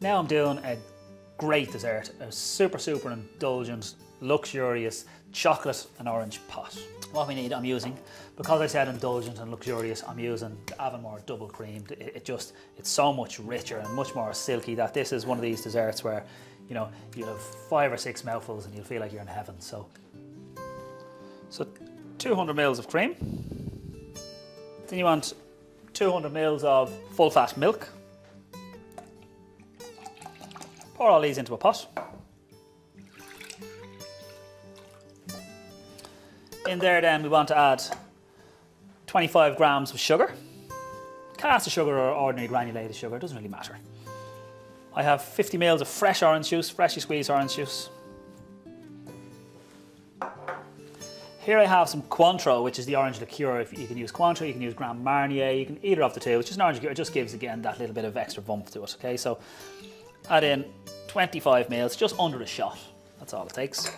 now I'm doing a great dessert, a super indulgent, luxurious chocolate and orange pot. What we need, I'm using, because I said indulgent and luxurious, I'm using the Avonmore double creamed. It's so much richer and much more silky that this is one of these desserts where, you know, you'll have 5 or 6 mouthfuls and you'll feel like you're in heaven. So 200 mils of cream. Then you want 200 mils of full fat milk. Pour all these into a pot. In there then we want to add 25 grams of sugar. Caster sugar or ordinary granulated sugar, doesn't really matter. I have 50 mils of fresh orange juice, freshly squeezed orange juice. Here I have some Cointreau, which is the orange liqueur. You can use Cointreau, you can use Grand Marnier, you can either of the two. It's just an orange liqueur, it just gives again that little bit of extra bump to it, okay? So add in 25 mils, just under a shot. That's all it takes.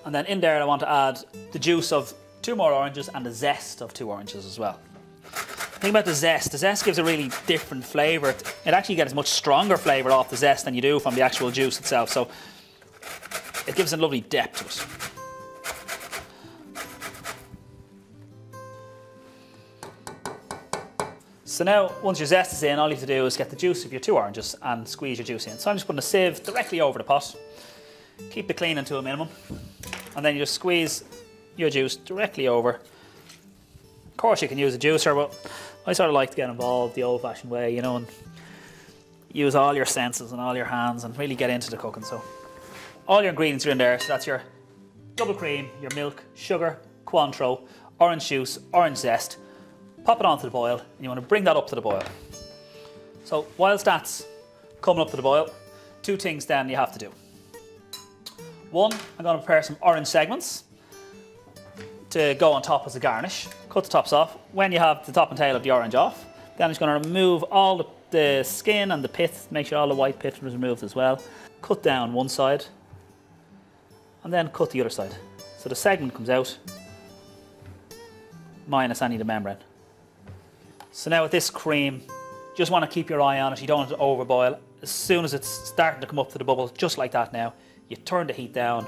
And then in there I want to add the juice of 2 more oranges and the zest of 2 oranges as well. The thing about the zest gives a really different flavour. It actually gets a much stronger flavour off the zest than you do from the actual juice itself. So it gives a lovely depth to it. So now, once your zest is in, all you have to do is get the juice of your 2 oranges and squeeze your juice in. So I'm just putting a sieve directly over the pot. Keep it cleaning to a minimum. And then you just squeeze your juice directly over. Of course you can use a juicer, but I sort of like to get involved the old-fashioned way, you know, and use all your senses and all your hands and really get into the cooking. So all your ingredients are in there. So that's your double cream, your milk, sugar, Cointreau, orange juice, orange zest. Pop it onto the boil, and you want to bring that up to the boil. So whilst that's coming up to the boil, 2 things then you have to do. One, I'm going to prepare some orange segments to go on top as a garnish. Cut the tops off. When you have the top and tail of the orange off, then I'm just going to remove all the skin and the pith, make sure all the white pith is removed as well. Cut down one side, and then cut the other side. So the segment comes out, minus any of the membrane. So now with this cream, you just want to keep your eye on it. You don't want it to overboil. As soon as it's starting to come up to the bubble, just like that now, you turn the heat down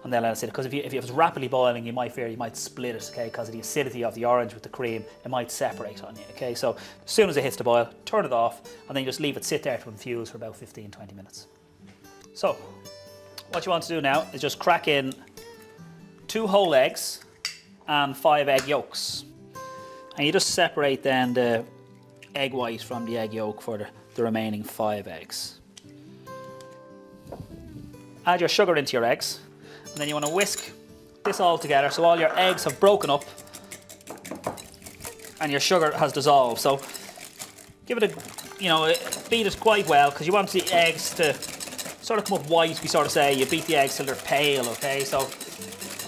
and then let it sit. Because if it's rapidly boiling, you might fear you might split it, okay? Because of the acidity of the orange with the cream, it might separate on you, okay? So as soon as it hits the boil, turn it off, and then you just leave it sit there to infuse for about 15-20 minutes. So what you want to do now is just crack in 2 whole eggs and 5 egg yolks. And you just separate then the egg white from the egg yolk for the remaining 5 eggs. Add your sugar into your eggs, and then you want to whisk this all together so all your eggs have broken up and your sugar has dissolved. So give it a, you know, beat it quite well, because you want the eggs to sort of come up white, we sort of say. You beat the eggs till they're pale, okay? So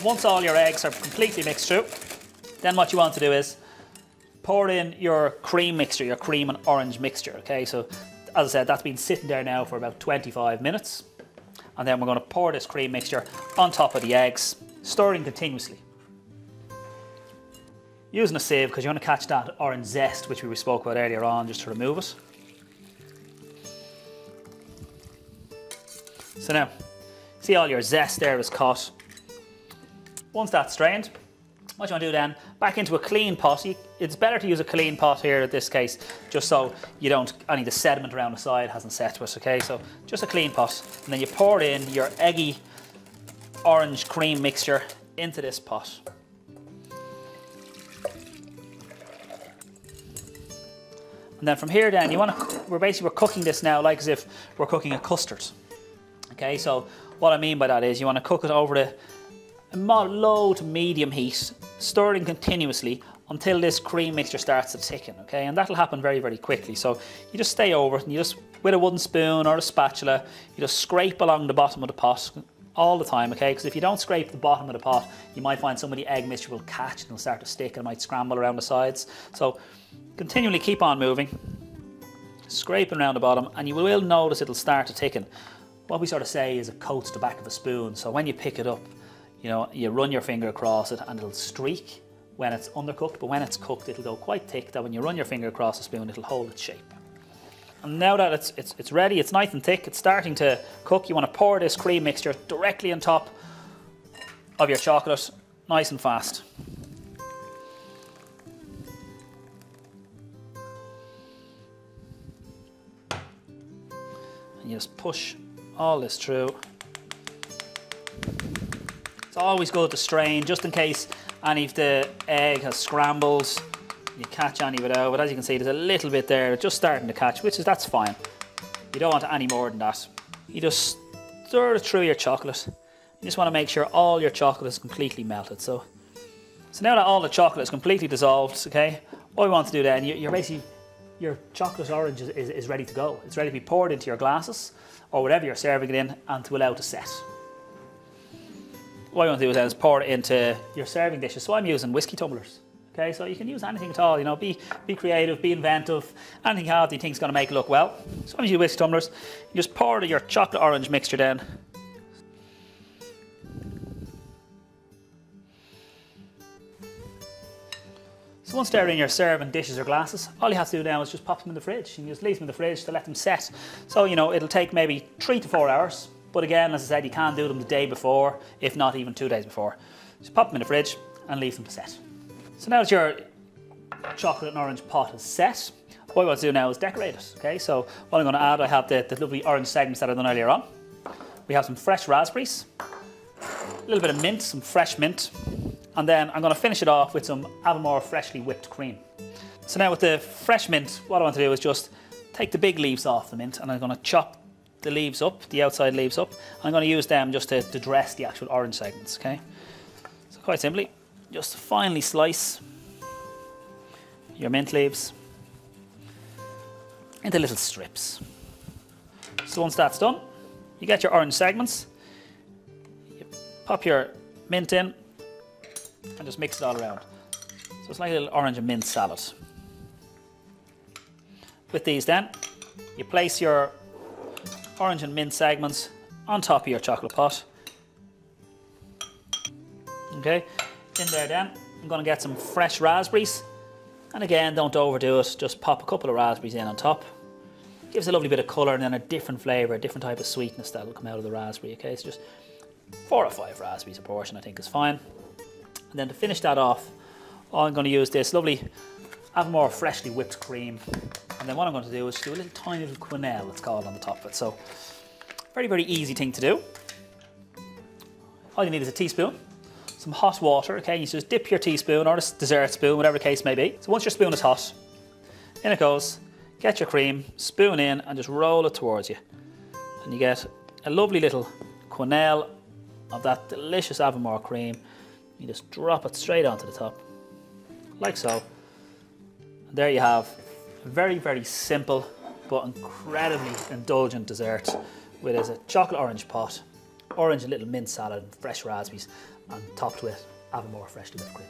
once all your eggs are completely mixed through, then what you want to do is pour in your cream mixture, your cream and orange mixture, okay? So, as I said, that's been sitting there now for about 25 minutes. And then we're going to pour this cream mixture on top of the eggs, stirring continuously. Using a sieve, because you want to catch that orange zest, which we spoke about earlier on, just to remove it. So now, see all your zest there is caught. Once that's strained, what you want to do then, back into a clean pot. It's better to use a clean pot here in this case, just so you don't, any of the sediment around the side hasn't set to it, okay? So just a clean pot, and then you pour in your eggy orange cream mixture into this pot. And then from here then, we're cooking this now like as if we're cooking a custard. Okay, so what I mean by that is you want to cook it over a low to medium heat, stirring continuously until this cream mixture starts to thicken, okay? And that'll happen very, very quickly. So you just stay over it and you just, with a wooden spoon or a spatula, you just scrape along the bottom of the pot all the time, okay? Because if you don't scrape the bottom of the pot, you might find some of the egg mixture will catch and it'll start to stick and it might scramble around the sides. So continually keep on moving, scraping around the bottom, and you will notice it'll start to thicken. What we sort of say is it coats the back of a spoon. So when you pick it up, you know, you run your finger across it and it'll streak when it's undercooked, but when it's cooked, it'll go quite thick that when you run your finger across the spoon, it'll hold its shape. And now that it's ready, it's nice and thick, it's starting to cook, you want to pour this cream mixture directly on top of your chocolate, nice and fast. And you just push all this through. It's always good to strain, just in case any of the egg has scrambled. You catch any of it out, but as you can see, there's a little bit there just starting to catch, that's fine. You don't want any more than that. You just stir it through your chocolate. You just want to make sure all your chocolate is completely melted. So now that all the chocolate is completely dissolved, okay, all you want to do then, your chocolate orange is ready to go. It's ready to be poured into your glasses or whatever you're serving it in and to allow it to set. What you want to do then is pour it into your serving dishes. So I'm using whiskey tumblers. Okay, so you can use anything at all, you know, be creative, be inventive, anything you have that you think is going to make it look well. So I'm using whiskey tumblers. You just pour your chocolate orange mixture down. So once they're in your serving dishes or glasses, all you have to do now is just pop them in the fridge. You can just leave them in the fridge to let them set. So, you know, it'll take maybe 3 to 4 hours. But again, as I said, you can do them the day before, if not even 2 days before. Just pop them in the fridge and leave them to set. So now that your chocolate and orange pot is set, what I want to do now is decorate it. Okay, so what I'm going to add, I have the lovely orange segments that I done earlier on. We have some fresh raspberries, a little bit of mint, some fresh mint, and then I'm going to finish it off with some Avonmore freshly whipped cream. So now with the fresh mint, what I want to do is just take the big leaves off the mint, and I'm going to chop the leaves up, the outside leaves up, and I'm going to use them just to dress the actual orange segments. Okay, so quite simply, just finely slice your mint leaves into little strips. So once that's done, you get your orange segments, you pop your mint in and just mix it all around. So it's like a little orange and mint salad. With these then, you place your orange and mint segments on top of your chocolate pot. Okay. In there then, I'm going to get some fresh raspberries, and again, don't overdo it, just pop a couple of raspberries in on top. Gives a lovely bit of colour and then a different flavour, a different type of sweetness that will come out of the raspberry. Okay, so just 4 or 5 raspberries a portion I think is fine. And then to finish that off, I'm going to use this lovely Avonmore freshly whipped cream, and then what I'm going to do is do a little tiny little quenelle, it's called, on the top of it. So very, very easy thing to do. All you need is a teaspoon, some hot water, okay, you just dip your teaspoon or a dessert spoon, whatever the case may be. So once your spoon is hot, in it goes, get your cream, spoon in and just roll it towards you. And you get a lovely little quenelle of that delicious Avonmore cream. You just drop it straight onto the top, like so. And there you have a very, very simple but incredibly indulgent dessert with a chocolate orange pot, orange and little mint salad, and fresh raspberries, and topped with Avonmore freshly whipped cream.